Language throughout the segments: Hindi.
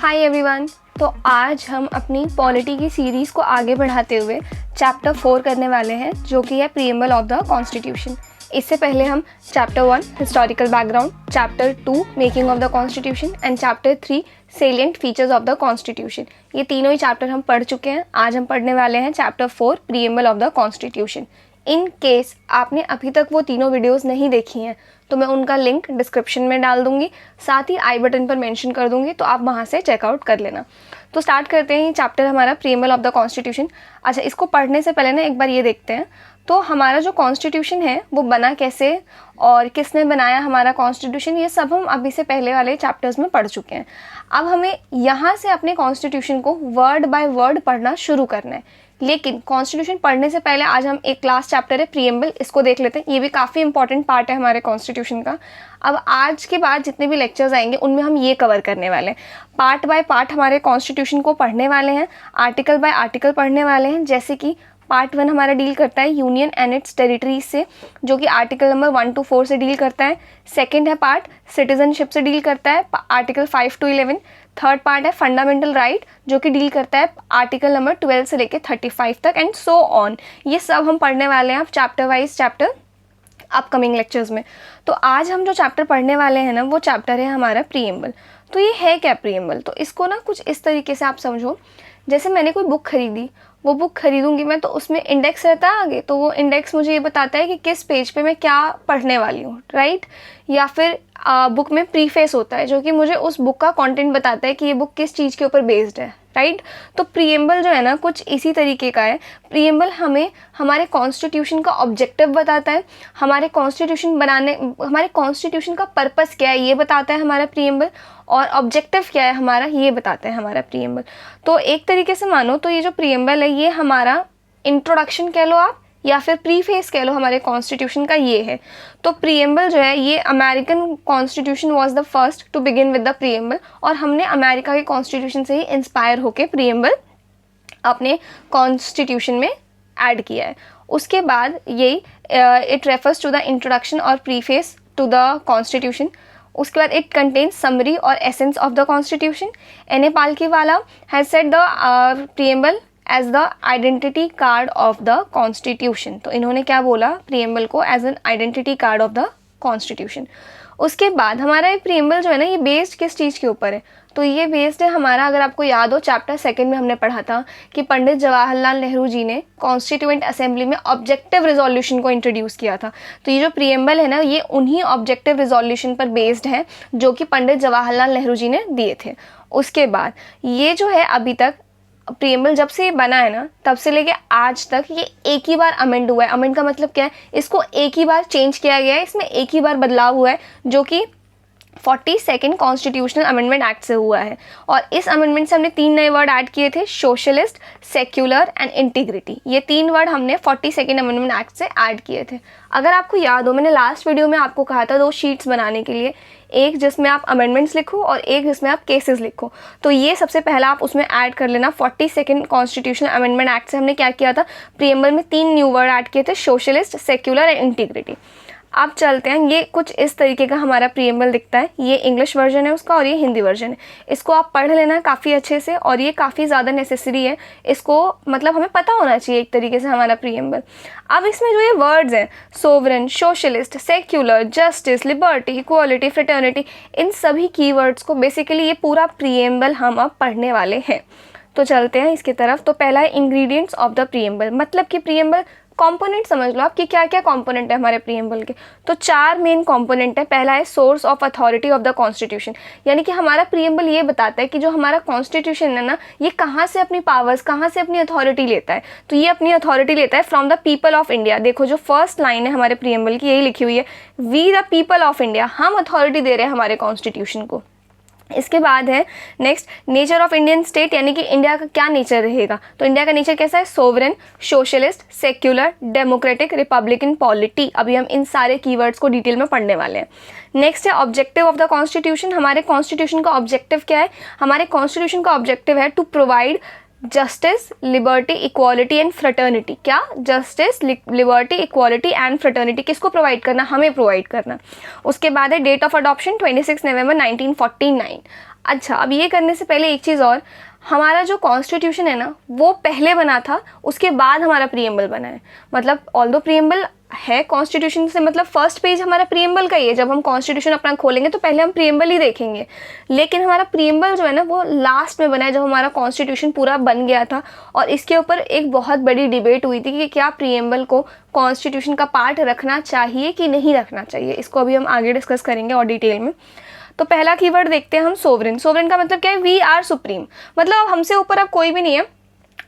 Hi everyone. तो आज हम अपनी पॉलिटी की सीरीज़ को आगे बढ़ाते हुए चैप्टर 4 करने वाले हैं, जो कि है प्रीएम्बल ऑफ द कॉन्स्टिट्यूशन। इससे पहले हम chapter 1 historical background, chapter 2 making of the constitution and chapter 3 salient features of the constitution, ये तीनों ही चैप्टर हम पढ़ चुके हैं। आज हम पढ़ने वाले हैं chapter 4 preamble of the constitution. In case आपने अभी तक वो तीनों वीडियोस नहीं देखी हैं तो मैं उनका लिंक डिस्क्रिप्शन में डाल दूंगी, साथ ही आई बटन पर मेंशन कर दूंगी, तो आप वहाँ से चेकआउट कर लेना। तो स्टार्ट करते हैं ये चैप्टर हमारा प्रीएम्बल ऑफ द कॉन्स्टिट्यूशन। अच्छा, इसको पढ़ने से पहले ना एक बार ये देखते हैं तो हमारा जो कॉन्स्टिट्यूशन है वो बना कैसे और किसने बनाया हमारा कॉन्स्टिट्यूशन, ये सब हम अभी से पहले वाले चैप्टर्स में पढ़ चुके हैं। अब हमें यहाँ से अपने कॉन्स्टिट्यूशन को वर्ड बाय वर्ड पढ़ना शुरू करना है। लेकिन कॉन्स्टिट्यूशन पढ़ने से पहले आज हम एक लास्ट चैप्टर है प्रीएम्बल, इसको देख लेते हैं। ये भी काफ़ी इंपॉर्टेंट पार्ट है हमारे कॉन्स्टिट्यूशन का। अब आज के बाद जितने भी लेक्चर्स आएंगे उनमें हम ये कवर करने वाले हैं, पार्ट बाय पार्ट हमारे कॉन्स्टिट्यूशन को पढ़ने वाले हैं, आर्टिकल बाय आर्टिकल पढ़ने वाले हैं। जैसे कि पार्ट 1 हमारा डील करता है यूनियन एंड इट्स टेरिटरीज से, जो कि आर्टिकल नंबर 1 to 4 से डील करता है। सेकेंड है पार्ट सिटीजनशिप से डील करता है, आर्टिकल 5 to 11। थर्ड पार्ट है फंडामेंटल राइट, जो कि डील करता है आर्टिकल नंबर 12 से लेकर 35 तक, एंड सो ऑन। ये सब हम पढ़ने वाले हैं अब chapter wise chapter upcoming lectures में। तो आज हम जो चैप्टर पढ़ने वाले हैं ना, वो चैप्टर है हमारा प्रीएम्बल। तो ये है क्या प्रीएम्बल? तो इसको ना कुछ इस तरीके से आप समझो, जैसे मैंने कोई बुक खरीदी, वो बुक खरीदूंगी मैं तो उसमें इंडेक्स रहता है आगे, तो वो इंडेक्स मुझे ये बताता है कि किस पेज पे मैं क्या पढ़ने वाली हूँ, राइट। या फिर बुक में प्रीफेस होता है जो कि मुझे उस बुक का कंटेंट बताता है कि ये बुक किस चीज़ के ऊपर बेस्ड है, राइट। तो प्रीएम्बल जो है ना कुछ इसी तरीके का है। प्रीएम्बल हमें हमारे कॉन्स्टिट्यूशन का ऑब्जेक्टिव बताता है, हमारे कॉन्स्टिट्यूशन का पर्पस क्या है ये बताता है हमारा प्रीएम्बल, और ऑब्जेक्टिव क्या है हमारा ये बताता है हमारा प्रीएम्बल। तो एक तरीके से मानो तो ये जो प्रीएम्बल है ये हमारा इंट्रोडक्शन कह लो आप, या फिर प्रीफेस कह लो हमारे कॉन्स्टिट्यूशन का ये है। तो प्रीएम्बल जो है ये American constitution was the first to begin with the preamble, और हमने अमेरिका के कॉन्स्टिट्यूशन से ही इंस्पायर होके प्रीएम्बल अपने कॉन्स्टिट्यूशन में ऐड किया है। उसके बाद यही it refers to the introduction और प्रीफेस टू द कॉन्स्टिट्यूशन। उसके बाद इट कंटेन्स समरी और essence of the constitution. N A Palkhivala has said the preamble as the identity card of the constitution. तो इन्होंने क्या बोला प्रीएम्बल को as an identity card of the constitution. उसके बाद हमारा ये प्रीएम्बल जो है ना ये बेस्ड किस चीज़ के ऊपर है? तो ये बेस्ड है हमारा, अगर आपको याद हो चैप्टर 2 में हमने पढ़ा था कि पंडित जवाहरलाल नेहरू जी ने कॉन्स्टिट्यूएंट असेंबली में ऑब्जेक्टिव रिजोल्यूशन को इंट्रोड्यूस किया था। तो ये जो प्रीएम्बल है ना ये उन्हीं ऑब्जेक्टिव रिजोल्यूशन पर बेस्ड है जो कि पंडित जवाहरलाल नेहरू जी ने दिए थे। उसके बाद ये जो है अभी तक प्रीएम्बल जब से ये बना है ना तब से लेके आज तक ये एक ही बार अमेंड हुआ है। अमेंड का मतलब क्या है? इसको एक ही बार चेंज किया गया है, इसमें एक ही बार बदलाव हुआ है, जो कि 42nd कॉन्स्टिट्यूशनल अमेंडमेंट एक्ट से हुआ है। और इस अमेंडमेंट से हमने 3 नए वर्ड ऐड किए थे, सोशलिस्ट, सेक्युलर एंड इंटीग्रिटी। ये 3 वर्ड हमने 42nd अमेंडमेंट एक्ट से ऐड किए थे। अगर आपको याद हो मैंने लास्ट वीडियो में आपको कहा था 2 शीट्स बनाने के लिए, एक जिसमें आप अमेंडमेंट्स लिखो और एक जिसमें आप केसेस लिखो। तो ये सबसे पहला आप उसमें ऐड कर लेना। 42nd कॉन्स्टिट्यूशनल अमेंडमेंट एक्ट से हमने क्या किया था, प्रीएम्बल में 3 न्यू वर्ड ऐड किए थे, सोशलिस्ट, सेक्युलर एंड इंटीग्रिटी। अब चलते हैं, ये कुछ इस तरीके का हमारा प्रीएम्बल दिखता है। ये इंग्लिश वर्जन है उसका और ये हिंदी वर्जन है। इसको आप पढ़ लेना काफ़ी अच्छे से, और ये काफ़ी ज़्यादा नेसेसरी है। इसको मतलब हमें पता होना चाहिए एक तरीके से हमारा प्रीएम्बल। अब इसमें जो ये वर्ड्स हैं sovereign, socialist, secular, justice, liberty, equality, fraternity, इन सभी कीवर्ड्स को बेसिकली ये पूरा प्रीएम्बल हम अब पढ़ने वाले हैं। तो चलते हैं इसकी तरफ। तो पहला है इंग्रेडिएंट्स ऑफ द प्रीएम्बल, मतलब कि प्रीएम्बल कंपोनेंट समझ लो आप कि क्या क्या कंपोनेंट है हमारे प्रीएम्बल के। तो 4 मेन कंपोनेंट है। पहला है source of authority of the constitution, यानी कि हमारा प्रीएम्बल ये बताता है कि जो हमारा कॉन्स्टिट्यूशन है ना ये कहाँ से अपनी पावर्स, कहाँ से अपनी अथॉरिटी लेता है। तो ये अपनी अथॉरिटी लेता है from the people of India. देखो जो फर्स्ट लाइन है हमारे प्रीएम्बल की यही लिखी हुई है, we the people of India, हम अथॉरिटी दे रहे हैं हमारे कॉन्स्टिट्यूशन को। इसके बाद है next nature of Indian state, यानी कि इंडिया का क्या नेचर रहेगा। तो इंडिया का नेचर कैसा है, sovereign, socialist, secular, democratic, Republican polity. अभी हम इन सारे कीवर्ड्स को डिटेल में पढ़ने वाले हैं। नेक्स्ट है ऑब्जेक्टिव ऑफ द कॉन्स्टिट्यूशन, हमारे कॉन्स्टिट्यूशन का ऑब्जेक्टिव क्या है। हमारे कॉन्स्टिट्यूशन का ऑब्जेक्टिव है to provide justice, liberty, equality and fraternity. क्या? Justice, liberty, equality and fraternity किसको प्रोवाइड करना? हमें प्रोवाइड करना। उसके बाद है डेट ऑफ अडॉप्शन 26 नवंबर 1949। अच्छा, अब ये करने से पहले एक चीज़ और, हमारा जो कॉन्स्टिट्यूशन है ना वो पहले बना था, उसके बाद हमारा प्रीएम्बल बना है। मतलब ऑल्दो प्रीएम्बल है कॉन्स्टिट्यूशन से, मतलब फर्स्ट पेज हमारा प्रीएम्बल का ही है। जब हम कॉन्स्टिट्यूशन अपना खोलेंगे तो पहले हम प्रीएम्बल ही देखेंगे, लेकिन हमारा प्रीएम्बल जो है ना वो लास्ट में बना है, जब हमारा कॉन्स्टिट्यूशन पूरा बन गया था। और इसके ऊपर एक बहुत बड़ी डिबेट हुई थी कि क्या प्रीएम्बल को कॉन्स्टिट्यूशन का पार्ट रखना चाहिए कि नहीं रखना चाहिए। इसको अभी हम आगे डिस्कस करेंगे और डिटेल में। तो पहला कीवर्ड देखते हैं हम, सोवरेन। सोवरेन का मतलब क्या है? वी आर सुप्रीम, मतलब हमसे ऊपर अब कोई भी नहीं है,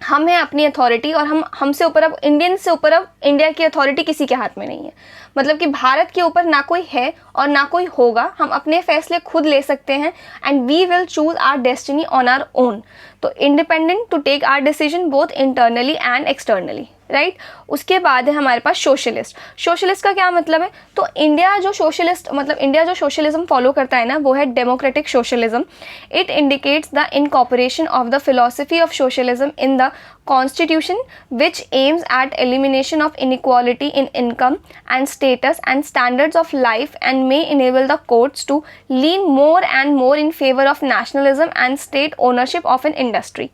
हम है अपनी अथॉरिटी, और हमसे ऊपर अब इंडियन से ऊपर अब इंडिया की अथॉरिटी किसी के हाथ में नहीं है। मतलब कि भारत के ऊपर ना कोई है और ना कोई होगा, हम अपने फैसले खुद ले सकते हैं, and we will choose our destiny on our own. तो independent to take our decision both internally and externally, right. उसके बाद है हमारे पास सोशलिस्ट। सोशलिस्ट का क्या मतलब है? तो इंडिया जो सोशलिज्म फॉलो करता है ना वो है democratic socialism. It indicates the incorporation of the philosophy of socialism in the constitution which aims at elimination of inequality in income and status and standards of life, and may enable the courts to lean more and more in favor of nationalism and state ownership of an industry।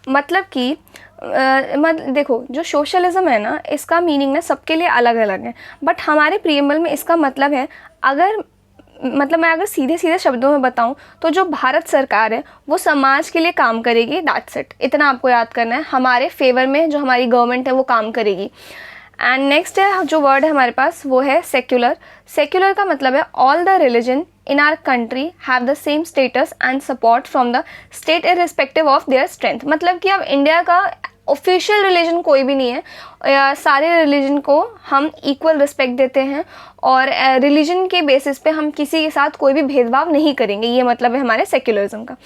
मतलब कि देखो, जो सोशलिज्म है ना इसका मीनिंग ना सबके लिए अलग अलग है, बट हमारे प्रीएम्बल में इसका मतलब है, मैं अगर सीधे सीधे शब्दों में बताऊं तो जो भारत सरकार है वो समाज के लिए काम करेगी, दैट्स इट। इतना आपको याद करना है, हमारे फेवर में जो हमारी गवर्नमेंट है वो काम करेगी। एंड नेक्स्ट है जो वर्ड है हमारे पास वो है सेक्युलर। सेक्युलर का मतलब है all the religion in our country have the same status and support from the state irrespective of their strength. मतलब कि अब इंडिया का ऑफिशियल रिलीजन कोई भी नहीं है, सारे रिलीजन को हम इक्वल रिस्पेक्ट देते हैं, और रिलीजन के बेसिस पे हम किसी के साथ कोई भी भेदभाव नहीं करेंगे, ये मतलब है हमारे सेक्युलरिज्म का।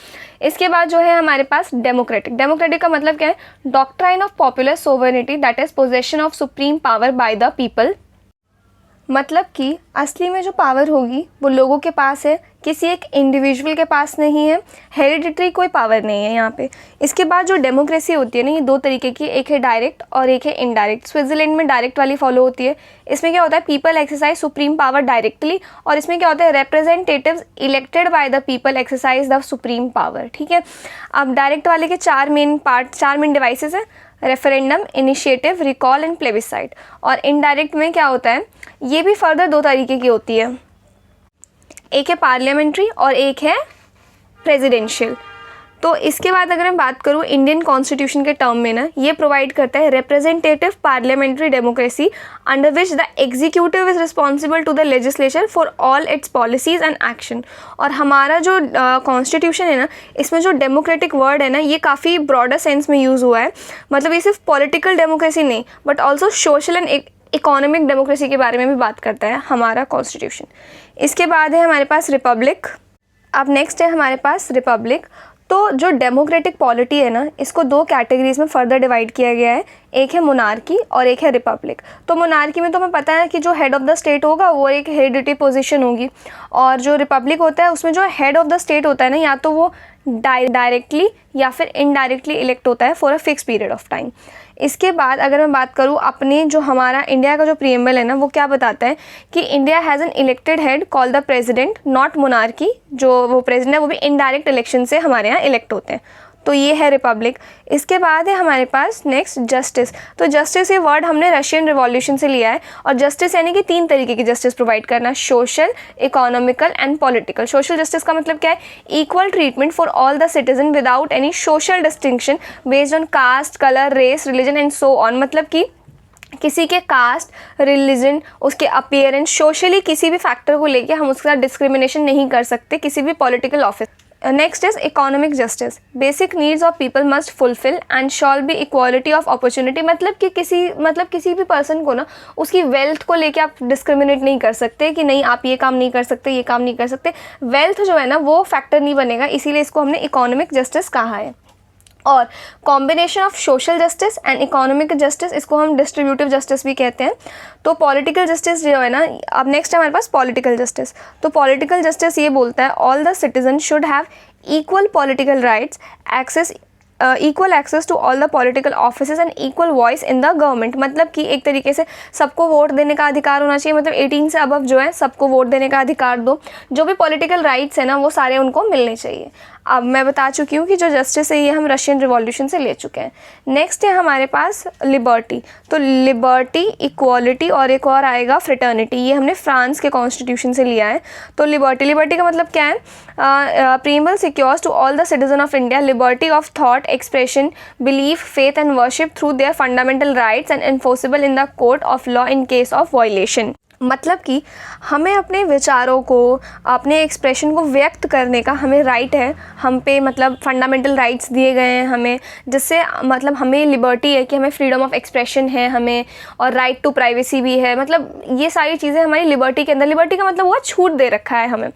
इसके बाद जो है हमारे पास डेमोक्रेटिक। डेमोक्रेटिक का मतलब क्या है? Doctrine of popular sovereignty that is possession of supreme power by the people. मतलब कि असली में जो पावर होगी वो लोगों के पास है, किसी एक इंडिविजुअल के पास नहीं है, हेरिडिटरी कोई पावर नहीं है यहाँ पे। इसके बाद जो डेमोक्रेसी होती है ना, ये दो तरीके की, एक है डायरेक्ट और एक है इनडायरेक्ट। स्विट्जरलैंड में डायरेक्ट वाली फॉलो होती है। इसमें क्या होता है? People exercise supreme power directly, और इसमें क्या होता है? Representatives elected by the people exercise the supreme power, ठीक है। अब डायरेक्ट वाले के चार मेन डिवाइसेस हैं, referendum, initiative, recall and plebiscite. और इनडायरेक्ट में क्या होता है? ये भी फर्दर दो तरीके की होती है, एक है पार्लियामेंट्री और एक है प्रेसिडेंशियल। तो इसके बाद अगर मैं बात करूँ इंडियन कॉन्स्टिट्यूशन के टर्म में ना, ये प्रोवाइड करता है representative parliamentary democracy under which the executive is responsible to the legislature for all its policies and action. और हमारा जो कॉन्स्टिट्यूशन है ना, इसमें जो डेमोक्रेटिक वर्ड है ना ये काफ़ी ब्रॉडर सेंस में यूज़ हुआ है। मतलब ये सिर्फ पॉलिटिकल डेमोक्रेसी नहीं but also social and economic democracy के बारे में भी बात करता है हमारा कॉन्स्टिट्यूशन। इसके बाद है हमारे पास रिपब्लिक। अब नेक्स्ट है हमारे पास रिपब्लिक। तो जो डेमोक्रेटिक पॉलिटी है ना, इसको दो कैटेगरीज में फर्दर डिवाइड किया गया है, एक है मोनार्की और एक है रिपब्लिक। तो मोनार्की में तो हमें पता है कि जो हेड ऑफ द स्टेट होगा वो एक हेरिडिटरी पोजीशन होगी, और जो रिपब्लिक होता है उसमें जो हेड ऑफ द स्टेट होता है ना, या तो वो डायरेक्टली या फिर इनडायरेक्टली इलेक्ट होता है for a fix period of time. इसके बाद अगर मैं बात करूँ अपने जो हमारा इंडिया का जो प्रीएम्बल है ना, वो क्या बताता है कि India has an elected head called the president, not monarchy. जो वो प्रेसिडेंट है वो भी इनडायरेक्ट इलेक्शन से हमारे यहाँ इलेक्ट होते हैं। तो ये है रिपब्लिक। इसके बाद है हमारे पास नेक्स्ट जस्टिस। तो जस्टिस ये वर्ड हमने रशियन रिवॉल्यूशन से लिया है, और जस्टिस यानी कि तीन तरीके की जस्टिस प्रोवाइड करना, social, economical and political. Social justice का मतलब क्या है? Equal treatment for all the citizen without any social distinction based on caste, colour, race, religion and so on. मतलब कि किसी के कास्ट, रिलीजन, उसके अपीयरेंस, सोशली किसी भी फैक्टर को लेके हम उसके साथ डिस्क्रिमिनेशन नहीं कर सकते किसी भी political office. Next is economic justice. Basic needs of people must fulfil and shawl B equality of opportunity. मतलब कि किसी भी पर्सन को ना उसकी वेल्थ को लेके आप डिस्क्रिमिनेट नहीं कर सकते कि नहीं आप ये काम नहीं कर सकते, ये काम नहीं कर सकते। वेल्थ जो है ना वो फैक्टर नहीं बनेगा, इसीलिए इसको हमने इकोनॉमिक जस्टिस कहा है। और combination of social justice and economic justice, इसको हम डिस्ट्रीब्यूटिव जस्टिस भी कहते हैं। तो पॉलिटिकल जस्टिस जो है ना, अब नेक्स्ट है हमारे पास पॉलिटिकल जस्टिस। तो पॉलिटिकल जस्टिस ये बोलता है all the citizen should have equal political rights, access equal access to all the political offices and equal voice in the government, मतलब कि एक तरीके से सबको वोट देने का अधिकार होना चाहिए, मतलब 18 से अबव जो है सबको वोट देने का अधिकार दो, जो भी पॉलिटिकल राइट्स है ना वो सारे उनको मिलने चाहिए। अब मैं बता चुकी हूँ कि जो जस्टिस है ये हम रशियन रिवॉल्यूशन से ले चुके हैं। नेक्स्ट है हमारे पास लिबर्टी, तो लिबर्टी, इक्वालिटी और एक और आएगा फ्रेटर्निटी, ये हमने फ्रांस के कॉन्स्टिट्यूशन से लिया है। तो लिबर्टी का मतलब क्या है? Preamble secures to all the citizen of India liberty of thought, expression, belief, faith and worship through their fundamental rights and enforceable in the court of law in case of violation. मतलब कि हमें अपने विचारों को, अपने एक्सप्रेशन को व्यक्त करने का हमें राइट है, हम पे मतलब फंडामेंटल राइट्स दिए गए हैं हमें, जिससे मतलब हमें लिबर्टी है कि हमें फ्रीडम ऑफ एक्सप्रेशन है हमें, और राइट टू प्राइवेसी भी है, मतलब ये सारी चीज़ें हमारी लिबर्टी के अंदर। लिबर्टी का मतलब हुआ छूट दे रखा है हमें।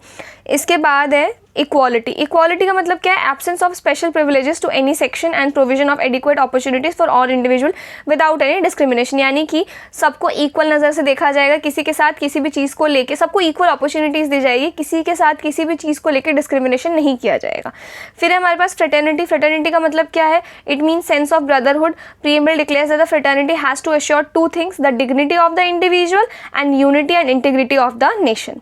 इसके बाद है इक्वालिटी का मतलब क्या है? Absence of special privileges to any section and provision of adequate opportunities for all individual without any discrimination, यानी कि सबको इक्वल नज़र से देखा जाएगा, किसी के साथ किसी भी चीज़ को लेके सबको इक्वल अपॉर्चुनिटीज़ दी जाएगी, किसी के साथ किसी भी चीज़ को लेकर डिस्क्रिमिनेशन नहीं किया जाएगा। फिर हमारे पास फ्रेटर्निटी का मतलब क्या है? It means sense of brotherhood. Preamble declares that the fraternity has to assure two things, the dignity of the individual and unity and integrity of the nation.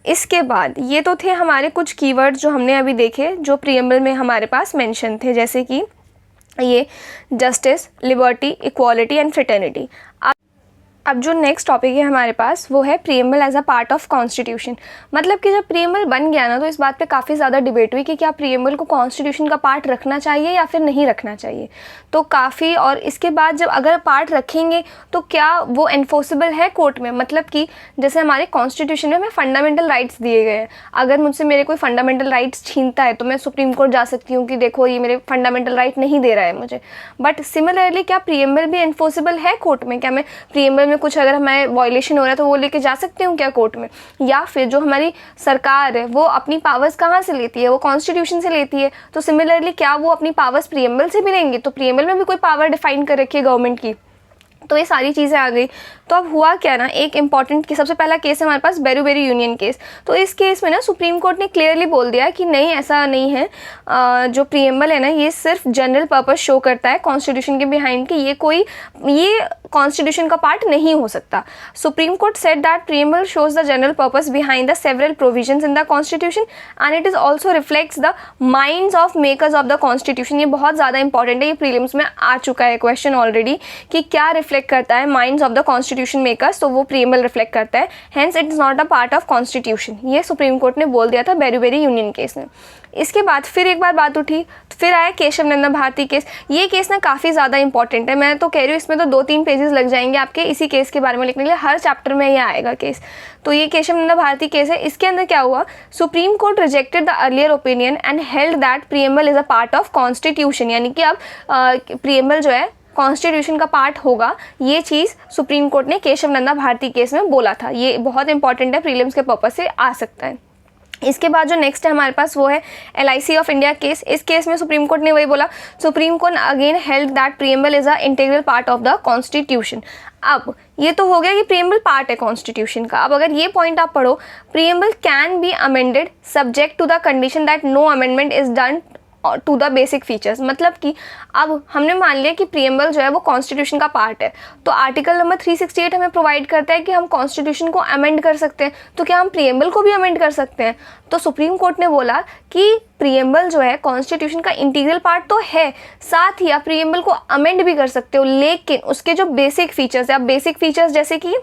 इसके बाद ये तो थे हमारे कुछ कीवर्ड जो हमने अभी देखे, जो प्रीएम्बल में हमारे पास मेंशन थे, जैसे कि ये justice, liberty, equality and fraternity. अब जो नेक्स्ट टॉपिक है हमारे पास वो है preamble as a part of constitution. मतलब कि जब प्रीएम्बल बन गया ना, तो इस बात पे काफ़ी ज़्यादा डिबेट हुई कि क्या प्रीएम्बल को कॉन्स्टिट्यूशन का पार्ट रखना चाहिए या फिर नहीं रखना चाहिए। तो काफ़ी, और इसके बाद जब अगर पार्ट रखेंगे तो क्या वो एनफोर्सेबल है कोर्ट में? मतलब कि जैसे हमारे कॉन्स्टिट्यूशन में हमें फंडामेंटल राइट्स दिए गए हैं, अगर मुझसे मेरे कोई फंडामेंटल राइट्स छीनता है तो मैं सुप्रीम कोर्ट जा सकती हूँ कि देखो ये मेरे फंडामेंटल राइट नहीं दे रहा है मुझे। बट सिमिलरली क्या प्रीएम्बल भी एनफोर्सेबल है कोर्ट में? क्या मैं प्रीएम्बल में कुछ अगर हमें वायलेशन हो रहा है तो वो लेके जा सकती हूँ क्या कोर्ट में? या फिर जो हमारी सरकार है वो अपनी पावर्स कहाँ से लेती है? वो कॉन्स्टिट्यूशन से लेती है। तो सिमिलरली क्या वो अपनी पावर्स प्रीएम्बल से भी लेंगे? तो प्रीएम्बल में भी कोई पावर डिफाइन कर रखी है गवर्नमेंट की। तो ये सारी चीज़ें आ गई। तो अब हुआ क्या ना, एक इंपॉर्टेंट की सबसे पहला केस है हमारे पास बेरूबेरी यूनियन केस। तो इस केस में ना सुप्रीम कोर्ट ने क्लियरली बोल दिया कि नहीं, ऐसा नहीं है, जो प्रीएम्बल है ना ये सिर्फ जनरल पर्पस शो करता है कॉन्स्टिट्यूशन के बिहाइंड कि ये कॉन्स्टिट्यूशन का पार्ट नहीं हो सकता। Supreme court said that preamble shows the general purpose behind the several provisions in the constitution and it is also reflects the minds of makers of the constitution. ये बहुत ज़्यादा इंपॉर्टेंट है, ये प्रीलिम्स में आ चुका है क्वेश्चन ऑलरेडी कि क्या रिफ्लेक्ट करता है minds of the constitution makers, तो वो प्रीएम्बल रिफ्लेक्ट करता है, hence it is not a part of constitution. ये सुप्रीम कोर्ट ने बोल दिया था बेरूबेरी यूनियन केस में। इसके बाद फिर एक बार बात उठी, फिर आया केशव नंदा भारती केस। ये केस ना काफ़ी ज़्यादा इंपॉर्टेंट है, मैं तो कह रही हूँ इसमें तो 2-3 पेजेस लग जाएंगे आपके इसी केस के बारे में लिखने के लिए, हर चैप्टर में ये आएगा केस। तो ये केशव नंदा भारती केस है। इसके अंदर क्या हुआ, supreme court rejected the earlier opinion and held that preamble is a part of constitution, यानी कि अब प्रीएम्बल जो है कॉन्स्टिट्यूशन का पार्ट होगा। ये चीज़ सुप्रीम कोर्ट ने केशव नंदा भारती केस में बोला था। ये बहुत इंपॉर्टेंट है, प्रीलिम्स के पर्पज से आ सकता है। इसके बाद जो नेक्स्ट है हमारे पास वो है LIC ऑफ इंडिया केस। इस केस में सुप्रीम कोर्ट ने वही बोला, supreme court again held that preamble is a integral part of the constitution. अब ये तो हो गया कि प्रीएम्बल पार्ट है कॉन्स्टिट्यूशन का। अब अगर ये पॉइंट आप पढ़ो, preamble can be amended subject to the condition that no amendment is done to the basic features. मतलब कि अब हमने मान लिया कि प्रीएम्बल जो है वो कॉन्स्टिट्यूशन का पार्ट है, तो आर्टिकल नंबर 368 हमें प्रोवाइड करता है कि हम कॉन्स्टिट्यूशन को अमेंड कर सकते हैं, तो क्या हम प्रीएम्बल को भी अमेंड कर सकते हैं? तो सुप्रीम कोर्ट ने बोला कि प्रीएम्बल जो है कॉन्स्टिट्यूशन का इंटीग्रल पार्ट तो है, साथ ही आप प्रीएम्बल को अमेंड भी कर सकते हो, लेकिन उसके जो बेसिक फीचर्स है, अब बेसिक फीचर्स जैसे कि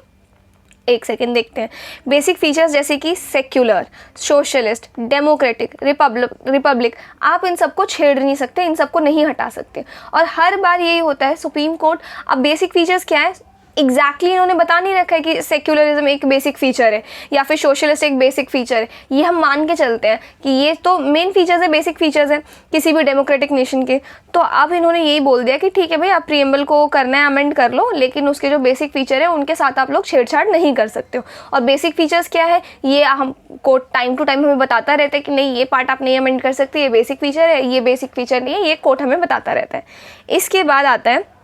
एक सेकेंड देखते हैं, बेसिक फीचर्स जैसे कि सेक्युलर, सोशलिस्ट, डेमोक्रेटिक, रिपब्लिक, आप इन सबको छेड़ नहीं सकते, इन सबको नहीं हटा सकते। और हर बार यही होता है सुप्रीम कोर्ट, अब बेसिक फीचर्स क्या है एग्जैक्टली इन्होंने बता नहीं रखा है कि सेक्युलरिज्म एक बेसिक फीचर है या फिर सोशलिस्ट एक बेसिक फीचर है। ये हम मान के चलते हैं कि ये तो मेन फीचर्स है, बेसिक फीचर्स हैं किसी भी डेमोक्रेटिक नेशन के। तो अब इन्होंने यही बोल दिया कि ठीक है भाई, आप प्रीएम्बल को करना है अमेंड कर लो, लेकिन उसके जो बेसिक फीचर है उनके साथ आप लोग छेड़छाड़ नहीं कर सकते हो। और बेसिक फीचर्स क्या है, ये हम कोर्ट टाइम टू टाइम हमें बताता रहता है कि नहीं ये पार्ट आप नहीं अमेंड कर सकते, ये बेसिक फीचर है, ये बेसिक फीचर नहीं है, ये कोर्ट हमें बताता रहता है। इसके बाद आता है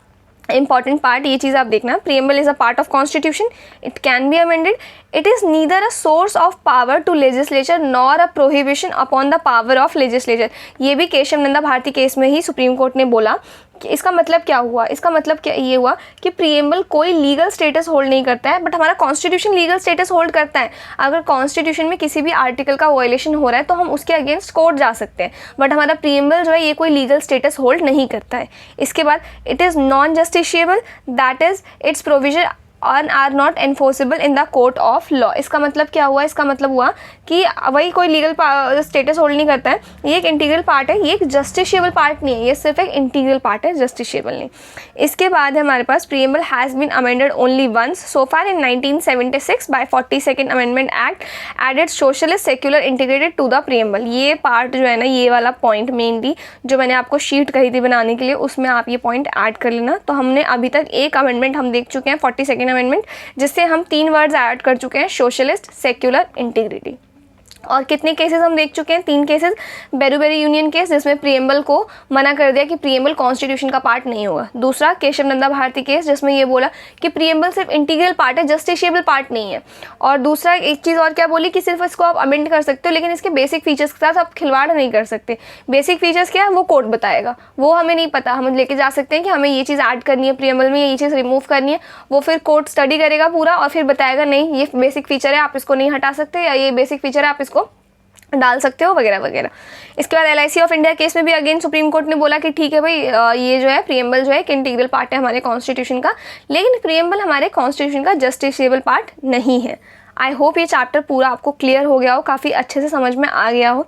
इंपॉर्टेंट पार्ट, ये चीज़ आप देखना, preamble is a part of constitution, it can be amended, it is neither a source of power to legislature nor a prohibition upon the power of legislature. ये भी केशव नंदा भारती केस में ही सुप्रीम कोर्ट ने बोला कि इसका मतलब क्या हुआ, इसका मतलब क्या ये हुआ कि प्रीएम्बल कोई लीगल स्टेटस होल्ड नहीं करता है, बट हमारा कॉन्स्टिट्यूशन लीगल स्टेटस होल्ड करता है। अगर कॉन्स्टिट्यूशन में किसी भी आर्टिकल का वायलेशन हो रहा है तो हम उसके अगेंस्ट कोर्ट जा सकते हैं, बट हमारा प्रीएम्बल जो है ये कोई लीगल स्टेटस होल्ड नहीं करता है। इसके बाद it is non justiciable, that is its provision are not enforceable in the court of law. इसका मतलब क्या हुआ, इसका मतलब हुआ कि वही कोई लीगल स्टेटस होल्ड नहीं करता है, ये एक इंटीग्रल पार्ट है, ये एक जस्टिशिएबल पार्ट नहीं है, ये सिर्फ एक इंटीग्रल पार्ट है, जस्टिशिएबल नहीं। इसके बाद हमारे पास preamble has been amended only once so far in 1976 by 42nd amendment act added socialist secular integrated to the preamble. ये पार्ट जो है ना, ये वाला पॉइंट मेनली जो मैंने आपको शीट कही थी बनाने के लिए, उसमें आप ये पॉइंट ऐड कर लेना। तो हमने अभी तक एक अमेंडमेंट हम देख चुके हैं 42nd अमेंडमेंट, जिससे हम 3 वर्ड्स ऐड कर चुके हैं, सोशलिस्ट, सेक्युलर, इंटीग्रिटी। और कितने केसेस हम देख चुके हैं, 3 केसेस। बेरूबेरी यूनियन केस जिसमें प्रीएम्बल को मना कर दिया कि प्रीएम्बल कॉन्स्टिट्यूशन का पार्ट नहीं होगा। दूसरा केशव नंदा भारती केस जिसमें ये बोला कि प्रीएम्बल सिर्फ इंटीग्रल पार्ट है, जस्टिशिएबल पार्ट नहीं है। और दूसरा एक चीज़ और क्या बोली कि सिर्फ इसको आप अमेंड कर सकते हो, लेकिन इसके बेसिक फीचर्स के साथ आप खिलवाड़ नहीं कर सकते। बेसिक फीचर्स क्या है वो कोर्ट बताएगा, वो हमें नहीं पता। हम लेके जा सकते हैं कि हमें ये चीज़ ऐड करनी है प्रीएम्बल में, ये चीज़ रिमूव करनी है, वो फिर कोर्ट स्टडी करेगा पूरा और फिर बताएगा नहीं ये बेसिक फीचर है, आप इसको नहीं हटा सकते, या ये बेसिक फीचर है आप इसको डाल सकते हो, वगैरह वगैरह। इसके बाद LIC ऑफ इंडिया केस में भी अगेन सुप्रीम कोर्ट ने बोला कि ठीक है भाई, ये जो है प्रीएम्बल जो है एक इंटीग्रल पार्ट है हमारे कॉन्स्टिट्यूशन का, लेकिन प्रीएम्बल हमारे कॉन्स्टिट्यूशन का जस्टिशिएबल पार्ट नहीं है। आई होप ये चैप्टर पूरा आपको क्लियर हो गया हो, काफ़ी अच्छे से समझ में आ गया हो,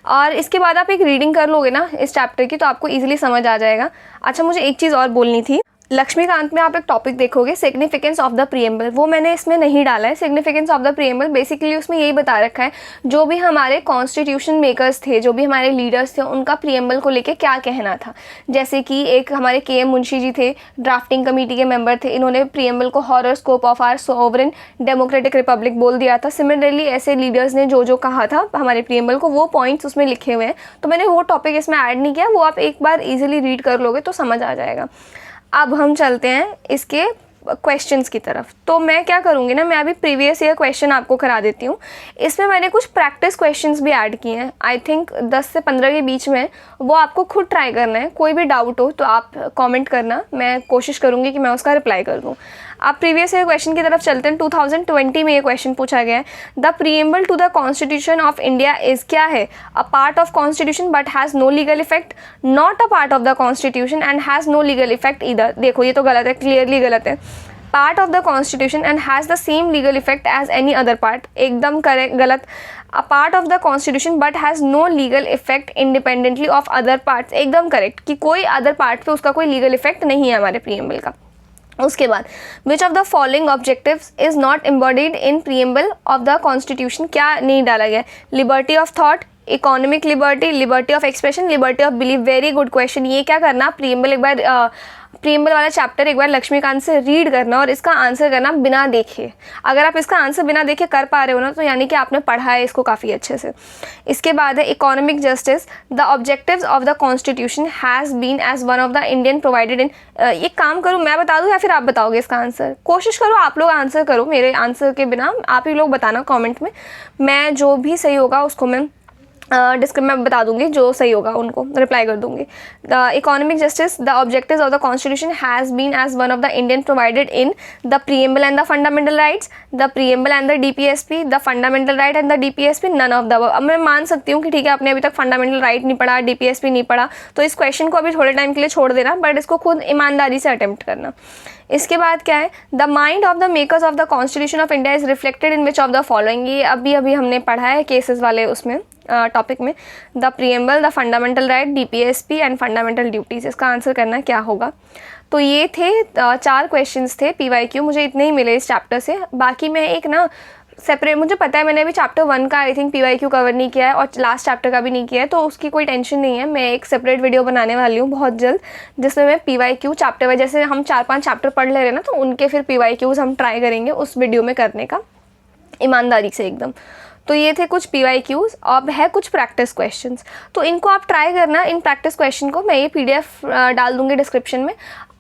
और इसके बाद आप एक रीडिंग कर लोगे ना इस चैप्टर की तो आपको ईजिली समझ आ जाएगा। अच्छा, मुझे एक चीज़ और बोलनी थी, लक्ष्मीकांत में आप एक टॉपिक देखोगे सिग्निफिकेंस ऑफ द प्रीएम्बल, वो मैंने इसमें नहीं डाला है। Significance of the preamble basically उसमें यही बता रखा है जो भी हमारे कॉन्स्टिट्यूशन मेकर्स थे, जो भी हमारे लीडर्स थे, उनका प्रीएम्बल को लेके क्या कहना था। जैसे कि एक हमारे KM मुंशी जी थे, ड्राफ्टिंग कमेटी के मेंबर थे, इन्होंने प्रीएम्बल को horoscope of our sovereign democratic republic बोल दिया था। सिमिलरली ऐसे लीडर्स ने जो जो कहा था हमारे प्रीएम्बल को, वो पॉइंट्स उसमें लिखे हुए हैं, तो मैंने वो टॉपिक इसमें ऐड नहीं किया, वो आप एक बार ईजिली रीड कर लोगे तो समझ आ जाएगा। अब हम चलते हैं इसके क्वेश्चंस की तरफ। तो मैं क्या करूँगी ना, मैं अभी प्रीवियस ईयर क्वेश्चन आपको करा देती हूँ। इसमें मैंने कुछ प्रैक्टिस क्वेश्चंस भी ऐड किए हैं, आई थिंक 10 से 15 के बीच में, वो आपको खुद ट्राई करना है। कोई भी डाउट हो तो आप कमेंट करना, मैं कोशिश करूँगी कि मैं उसका रिप्लाई कर दूँ। आप प्रीवियस ईयर क्वेश्चन की तरफ चलते हैं। 2020 में ये क्वेश्चन पूछा गया है, the preamble to the constitution of India is क्या है, a part of constitution but has no legal effect, not a part of the constitution and has no legal effect either. देखो ये तो गलत है, क्लियरली गलत है। Part of the constitution and has the same legal effect as any other part, एकदम करेक्ट, गलत। A part of the constitution but has no legal effect independently of other parts, एकदम करेक्ट, कि कोई अदर पार्ट पे उसका कोई लीगल इफेक्ट नहीं है हमारे प्रीएम्बल का। उसके बाद which of the following objectives is not embodied in preamble of the constitution, क्या नहीं डाला गया, liberty of thought, economic liberty, liberty of expression, liberty of belief. Very good question. ये क्या करना, प्रीएम्बल एक बार प्रीएम्बल वाला चैप्टर एक बार लक्ष्मीकांत से रीड करना और इसका आंसर करना बिना देखे। अगर आप इसका आंसर बिना देखे कर पा रहे हो ना, तो यानी कि आपने पढ़ा है इसको काफ़ी अच्छे से। इसके बाद है economic justice, the objectives of the constitution has been as one of the Indian provided in. ये काम करूँ मैं बता दूँ या फिर आप बताओगे इसका आंसर? कोशिश करो आप लोग आंसर करो, मेरे आंसर के बिना आप ही लोग बताना कॉमेंट में। मैं जो भी सही होगा उसको मैं मैं बता दूंगी, जो सही होगा उनको रिप्लाई कर दूंगी। The economic justice, the objectives of the constitution has been as one of the Indian provided in the preamble and the fundamental rights, the preamble and the DPSP, the fundamental right and the DPSP, none of the above. अब मैं मान सकती हूँ कि ठीक है आपने अभी तक फंडामेंटल राइट नहीं पढ़ा, DPSP नहीं पढ़ा, तो इस क्वेश्चन को अभी थोड़े टाइम के लिए छोड़ देना, बट इसको खुद ईमानदारी से अटेम्प्ट करना। इसके बाद क्या है, the mind of the makers of the constitution of India is reflected in which of the following. ये अभी अभी हमने पढ़ा है केसेस वाले उसमें टॉपिक में, the preamble, the fundamental right, DPSP and fundamental duties. इसका आंसर करना क्या होगा। तो ये थे 4 क्वेश्चंस थे PYQ, मुझे इतने ही मिले इस चैप्टर से। बाकी मैं एक ना सेपरेट, मुझे पता है मैंने अभी चैप्टर 1 का आई थिंक PYQ कवर नहीं किया है और लास्ट चैप्टर का भी नहीं किया है, तो उसकी कोई टेंशन नहीं है। मैं एक सेपरेट वीडियो बनाने वाली हूँ बहुत जल्द, जिसमें मैं PYQ चैप्टर वाइज, जैसे हम 4-5 चैप्टर पढ़ ले रहे हैं ना, तो उनके फिर PYQs हम ट्राई करेंगे उस वीडियो में करने का, ईमानदारी से एकदम। तो ये थे कुछ PYQs। अब है कुछ प्रैक्टिस क्वेश्चंस, तो इनको आप ट्राई करना। इन प्रैक्टिस क्वेश्चन को मैं ये PDF डाल दूँगी डिस्क्रिप्शन में।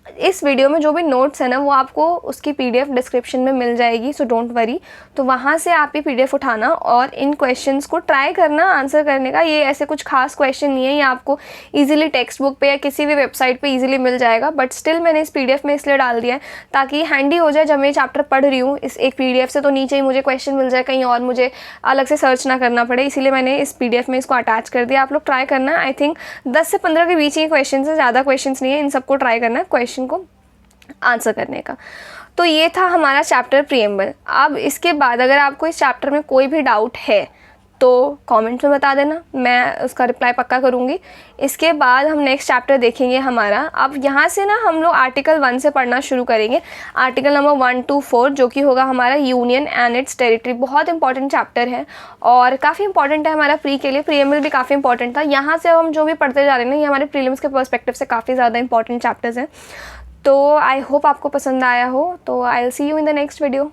इस वीडियो में जो भी नोट्स है ना वो आपको उसकी पीडीएफ डिस्क्रिप्शन में मिल जाएगी, सो डोंट वरी। तो वहाँ से आप ये पीडीएफ उठाना और इन क्वेश्चंस को ट्राई करना आंसर करने का। ये ऐसे कुछ खास क्वेश्चन नहीं है, ये आपको इजीली टेक्स्ट बुक पे या किसी भी वेबसाइट पे इजीली मिल जाएगा, बट स्टिल मैंने इस पीडीएफ में इसलिए डाल दिया है ताकि हैंडी हो जाए जब मैं चैप्टर पढ़ रही हूँ इस एक पीडीएफ से, तो नीचे ही मुझे क्वेश्चन मिल जाए, कहीं और मुझे अलग से सर्च ना करना पड़े। इसीलिए मैंने इस पीडीएफ में इसको अटैच कर दिया। आप लोग ट्राई करना। आई थिंक 10 से 15 के बीच ही क्वेश्चन है, ज़्यादा क्वेश्चन नहीं है। इन सबको ट्राई करना है क्वेश्चन को आंसर करने का। तो ये था हमारा चैप्टर प्रीएम्बल। अब इसके बाद अगर आपको इस चैप्टर में कोई भी डाउट है तो कमेंट्स में बता देना, मैं उसका रिप्लाई पक्का करूँगी। इसके बाद हम नेक्स्ट चैप्टर देखेंगे हमारा। अब यहाँ से ना हम लोग आर्टिकल 1 से पढ़ना शुरू करेंगे, आर्टिकल नंबर 1 to 4, जो कि होगा हमारा यूनियन एंड इट्स टेरिटरी। बहुत इंपॉर्टेंट चैप्टर है और काफ़ी इंपॉर्टेंट है हमारा प्री के लिए। प्रीएम्बल भी काफ़ी इंपॉर्टेंट था। यहाँ से हम जो भी पढ़ते जा रहे हैं ये हमारे प्रीलिम्स के पर्सपेक्टिव से काफ़ी ज़्यादा इंपॉर्टेंट चैप्टर्स हैं। तो आई होप आपको पसंद आया हो। तो I will see you in the next video.